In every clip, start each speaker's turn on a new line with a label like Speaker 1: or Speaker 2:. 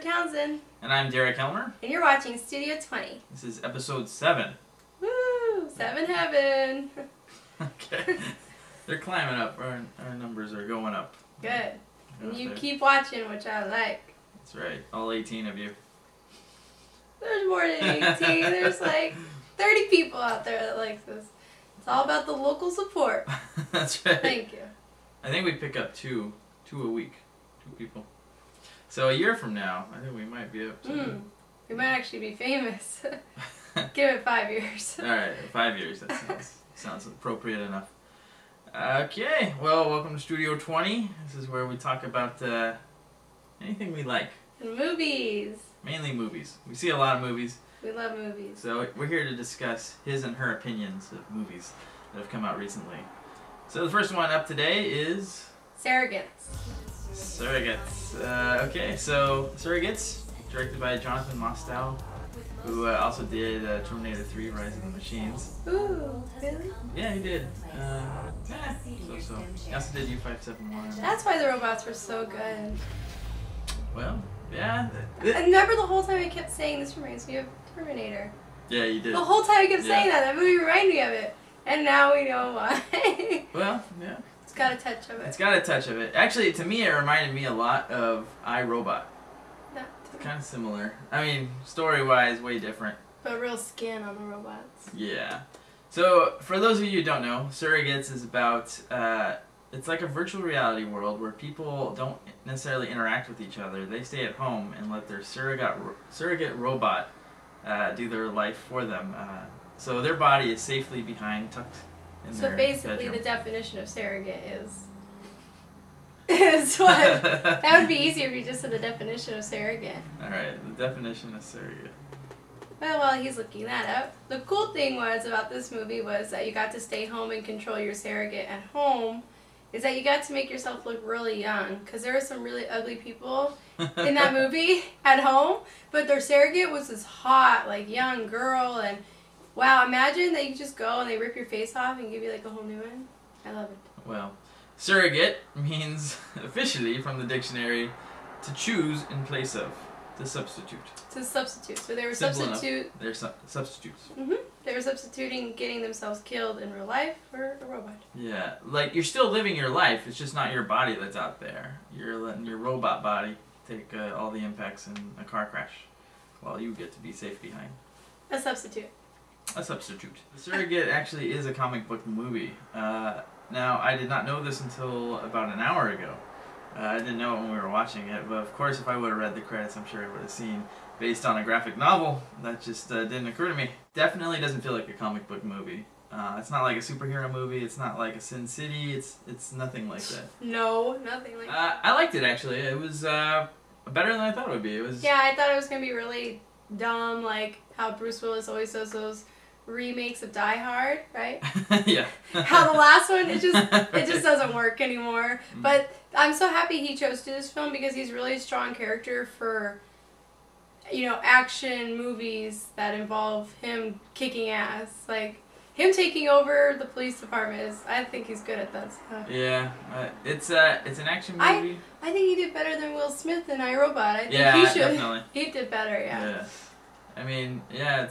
Speaker 1: Townsend.
Speaker 2: And I'm Derek Helmer.
Speaker 1: And you're watching Studio 20.
Speaker 2: This is episode 7.
Speaker 1: Woo! 7 heaven.
Speaker 2: Okay. They're climbing up. Our numbers are going up.
Speaker 1: Good. And you keep watching, which I like.
Speaker 2: That's right. All 18 of you.
Speaker 1: There's more than 18. There's like 30 people out there that like this. It's all about the local support.
Speaker 2: That's right.
Speaker 1: Thank you.
Speaker 2: I think we pick up two a week. 2 people. So a year from now, I think we might be up to...
Speaker 1: We might actually be famous. Give it 5 years.
Speaker 2: Alright, 5 years. That sounds appropriate enough. Okay, well, welcome to Studio 20. This is where we talk about anything we like.
Speaker 1: And movies.
Speaker 2: Mainly movies. We see a lot of movies.
Speaker 1: We love movies.
Speaker 2: So we're here to discuss his and her opinions of movies that have come out recently. So the first one up today is...
Speaker 1: Surrogates.
Speaker 2: Surrogates. Okay, so Surrogates, directed by Jonathan Mostow, who also did Terminator 3: Rise of the Machines.
Speaker 1: Ooh, really?
Speaker 2: Yeah, he did. So. He also did U571.
Speaker 1: That's why the robots were so good.
Speaker 2: Well, yeah.
Speaker 1: I remember the whole time I kept saying, this reminds me of Terminator.
Speaker 2: Yeah, you did.
Speaker 1: The whole time I kept saying that. That movie reminded me of it. And now we know why.
Speaker 2: Well, yeah.
Speaker 1: It's got a touch of it.
Speaker 2: It's got a touch of it. Actually, to me, it reminded me a lot of iRobot. Kind of similar. I mean, story-wise, way different.
Speaker 1: But real skin on the robots.
Speaker 2: Yeah. So, for those of you who don't know, Surrogates is about, it's like a virtual reality world where people don't necessarily interact with each other. They stay at home and let their surrogate robot do their life for them. So their body is safely tucked in their
Speaker 1: So basically
Speaker 2: bedroom.
Speaker 1: the definition of surrogate is what? That would be easier if you just said the definition of surrogate.
Speaker 2: Alright, the definition of surrogate.
Speaker 1: Well, while he's looking that up, the cool thing was about this movie was that you got to stay home and control your surrogate at home, is that you got to make yourself look really young, because there were some really ugly people in that movie at home, but their surrogate was this hot, like, young girl, and wow, imagine that you just go and they rip your face off and give you like a whole new one. I love it.
Speaker 2: Well, surrogate means, officially from the dictionary, to choose in place of, to substitute.
Speaker 1: To substitute. So they were
Speaker 2: They're substitutes.
Speaker 1: They were substituting getting themselves killed in real life for a robot.
Speaker 2: Yeah, like you're still living your life, it's just not your body that's out there. You're letting your robot body take all the impacts in a car crash while you get to be safe behind.
Speaker 1: A substitute.
Speaker 2: A substitute. Surrogate actually is a comic book movie. Now, I did not know this until about an hour ago. I didn't know it when we were watching it, but of course if I would have read the credits, I'm sure I would have seen based on a graphic novel. That just didn't occur to me. Definitely doesn't feel like a comic book movie. It's not like a superhero movie, it's not like a Sin City, it's nothing like that.
Speaker 1: No, nothing like that.
Speaker 2: I liked it actually. It was better than I thought it would be. It was.
Speaker 1: Yeah, I thought it was going to be really dumb, like how Bruce Willis always does those remakes of Die Hard, right?
Speaker 2: Yeah.
Speaker 1: How the last one, it just doesn't work anymore. But I'm so happy he chose to do this film because he's really a strong character for, you know, action movies that involve him kicking ass. Like, him taking over the police department I think he's good at that stuff.
Speaker 2: Yeah, it's an action movie.
Speaker 1: I think he did better than Will Smith in iRobot. I think
Speaker 2: yeah,
Speaker 1: he should.
Speaker 2: Definitely.
Speaker 1: He did better, yeah.
Speaker 2: Yeah. I mean, yeah,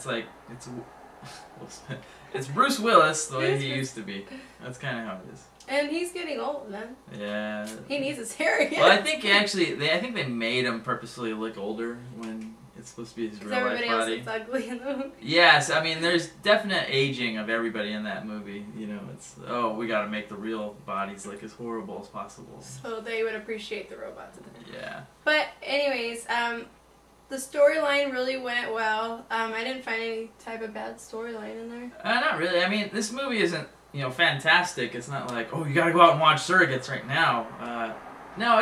Speaker 2: it's Bruce Willis the way he used to be. That's kind of how it is.
Speaker 1: And he's getting old, man.
Speaker 2: Yeah.
Speaker 1: He needs his hair again.
Speaker 2: Well, I think they made him purposely look older when it's supposed to be his real life body.
Speaker 1: Everybody else is ugly in the movie.
Speaker 2: Yes, I mean, there's definite aging of everybody in that movie. You know, it's, we got to make the real bodies look as horrible as possible.
Speaker 1: So they would appreciate the robots.
Speaker 2: Yeah.
Speaker 1: But anyways, the storyline really went well. I didn't find any type of bad storyline in there.
Speaker 2: Not really. I mean, this movie isn't, you know, fantastic. It's not like, oh, you gotta go out and watch Surrogates right now. No,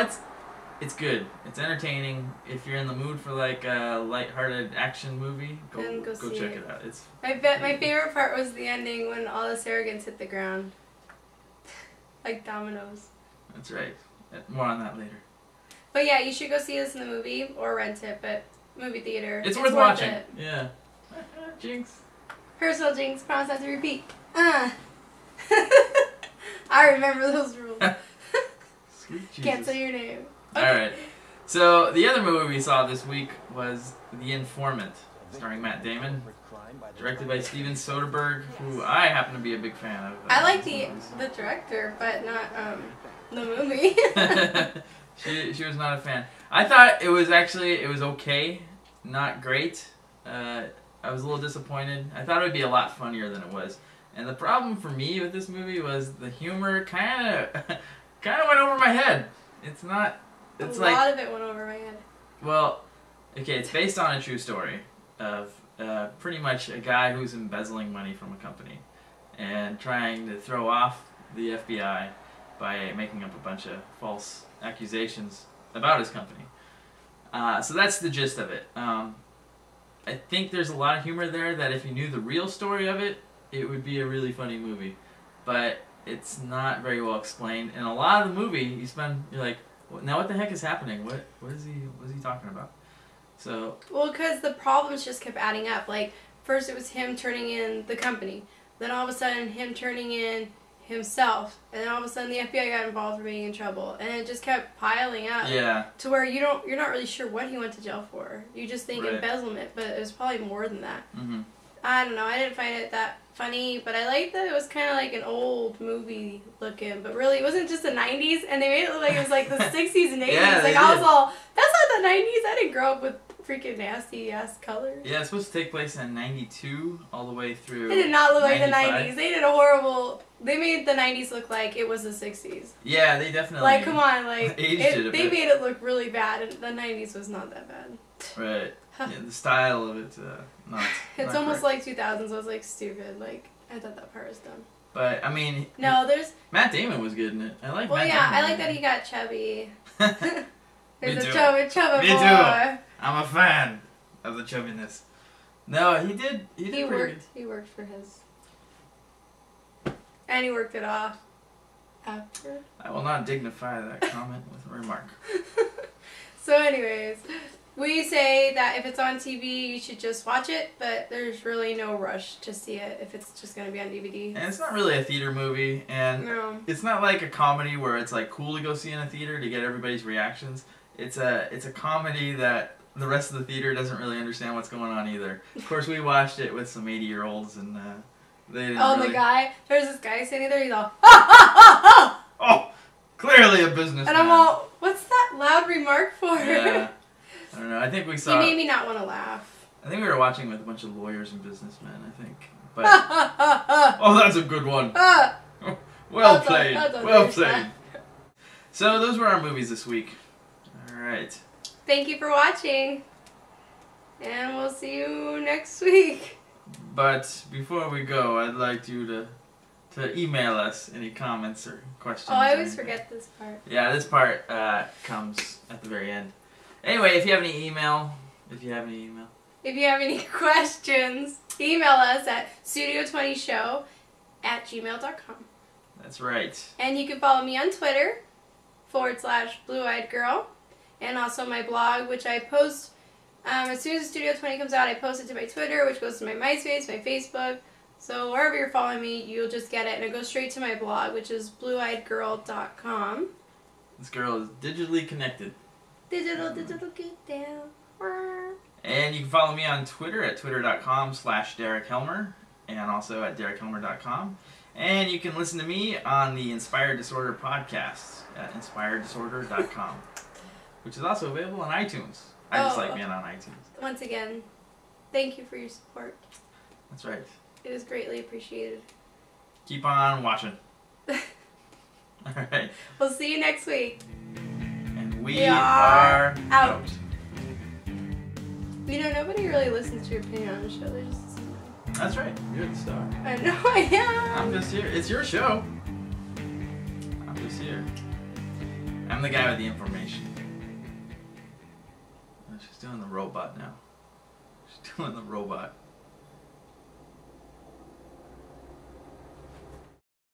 Speaker 2: it's good. It's entertaining. If you're in the mood for like a lighthearted action movie, go check it out. It's.
Speaker 1: I bet my favorite part was the ending when all the surrogates hit the ground, like dominoes.
Speaker 2: That's right. More on that later.
Speaker 1: But yeah, you should go see this in the movie or rent it, but movie theater.
Speaker 2: It's worth watching.
Speaker 1: It.
Speaker 2: Yeah. Jinx.
Speaker 1: Personal jinx. Promise not to repeat. I remember those rules.
Speaker 2: Sweet Jesus.
Speaker 1: Can't say your name. Okay.
Speaker 2: Alright. So the other movie we saw this week was The Informant, starring Matt Damon, directed by Steven Soderbergh, who I happen to be a big fan of.
Speaker 1: I like the director, but not the movie.
Speaker 2: She was not a fan. I thought it was okay, not great. I was a little disappointed. I thought it would be a lot funnier than it was. And the problem for me with this movie was the humor kind of went over my head. It's not. It's
Speaker 1: a lot of it went over my head.
Speaker 2: Well, okay, it's based on a true story of pretty much a guy who's embezzling money from a company and trying to throw off the FBI by making up a bunch of false accusations about his company. So that's the gist of it. I think there's a lot of humor there that if you knew the real story of it, it would be a really funny movie. But it's not very well explained. And a lot of the movie, you're like, now what the heck is happening? What is he talking about? So. Well,
Speaker 1: because the problems just kept adding up. Like, first it was him turning in the company. Then all of a sudden him turning in himself. And then all of a sudden the FBI got involved for being in trouble. And it just kept piling up.
Speaker 2: Yeah.
Speaker 1: To where you're not really sure what he went to jail for. You just think embezzlement, but it was probably more than that.
Speaker 2: Mm-hmm.
Speaker 1: I don't know. I didn't find it that funny, but I liked that it was kind of like an old movie looking, but really it wasn't just the 90s, and they made it look like it was like the 60s and 80s.
Speaker 2: Yeah,
Speaker 1: like I was all, that's not the 90s. I didn't grow up with freaking nasty ass colors.
Speaker 2: Yeah, it's supposed to take place in '92 all the way through.
Speaker 1: It did not look
Speaker 2: 95.
Speaker 1: like the 90s. They did a horrible. They made the 90s look like it was the 60s.
Speaker 2: Yeah, they definitely.
Speaker 1: Like, come on, like
Speaker 2: aged it a
Speaker 1: they
Speaker 2: bit.
Speaker 1: made it look really bad, and the 90s was not that bad.
Speaker 2: Right. Yeah, the style of it, not.
Speaker 1: It's
Speaker 2: not
Speaker 1: almost
Speaker 2: correct.
Speaker 1: like 2000s. I was like stupid. Like I thought that part was dumb.
Speaker 2: But I mean.
Speaker 1: No, there's.
Speaker 2: Matt Damon was good in it. I like.
Speaker 1: Well,
Speaker 2: Matt
Speaker 1: yeah,
Speaker 2: Damon.
Speaker 1: I like that he got chubby. There's
Speaker 2: Me
Speaker 1: a
Speaker 2: too.
Speaker 1: chubby
Speaker 2: Me
Speaker 1: boy.
Speaker 2: too. I'm a fan of the chubbiness. No, he did. He
Speaker 1: He
Speaker 2: pretty
Speaker 1: worked. He worked for his. And he worked it off. After.
Speaker 2: good. I will not dignify that comment with a remark.
Speaker 1: So, anyways, we say that if it's on TV, you should just watch it, but there's really no rush to see it if it's just going to be on DVD.
Speaker 2: And it's not really a theater movie, and
Speaker 1: No.
Speaker 2: it's not like a comedy where it's like cool to go see in a theater to get everybody's reactions. It's a comedy that the rest of the theater doesn't really understand what's going on either. Of course, we watched it with some 80-year-olds, and they didn't.
Speaker 1: Oh,
Speaker 2: really...
Speaker 1: the guy. There's this guy sitting there. He's all, ha ha ha ha!
Speaker 2: Oh, clearly a businessman.
Speaker 1: And I'm all, what's that loud remark for?
Speaker 2: Yeah. I don't know. I think we saw.
Speaker 1: He made me not want to laugh.
Speaker 2: I think we were watching with a bunch of lawyers and businessmen. I think. But
Speaker 1: Ha ha ha ha!
Speaker 2: oh, that's a good one.
Speaker 1: Ah!
Speaker 2: Well
Speaker 1: That's
Speaker 2: played.
Speaker 1: that's
Speaker 2: Well
Speaker 1: understand.
Speaker 2: played. So those were our movies this week. All right.
Speaker 1: Thank you for watching. And we'll see you next week.
Speaker 2: But before we go, I'd like you to email us any comments or questions.
Speaker 1: Oh, I
Speaker 2: or
Speaker 1: always
Speaker 2: anything.
Speaker 1: forget this part.
Speaker 2: Yeah, this part comes at the very end. Anyway, if you have any email.
Speaker 1: If you have any questions, email us at studio20show@gmail.com.
Speaker 2: That's right.
Speaker 1: And you can follow me on Twitter, /BlueEyedGirl. And also my blog, which I post as soon as Studio 20 comes out. I post it to my Twitter, which goes to my MySpace, my Facebook. So wherever you're following me, you'll just get it. And it goes straight to my blog, which is blueeyedgirl.com.
Speaker 2: This girl is digitally connected.
Speaker 1: Digital get down.
Speaker 2: And you can follow me on Twitter at twitter.com/Derek Helmer, and also at derekhelmer.com. And you can listen to me on the Inspired Disorder podcast at inspireddisorder.com, which is also available on iTunes. I just like being on iTunes.
Speaker 1: Once again, thank you for your support.
Speaker 2: That's right.
Speaker 1: It is greatly appreciated.
Speaker 2: Keep on watching. All right.
Speaker 1: We'll see you next week.
Speaker 2: And we are
Speaker 1: out. You know, nobody really listens to your opinion on the show. They just listen to mine.
Speaker 2: That's right. You're the star.
Speaker 1: I know I am.
Speaker 2: I'm just here. It's your show. I'm just here. I'm the guy with the information. Oh, she's doing the robot now. She's doing the robot.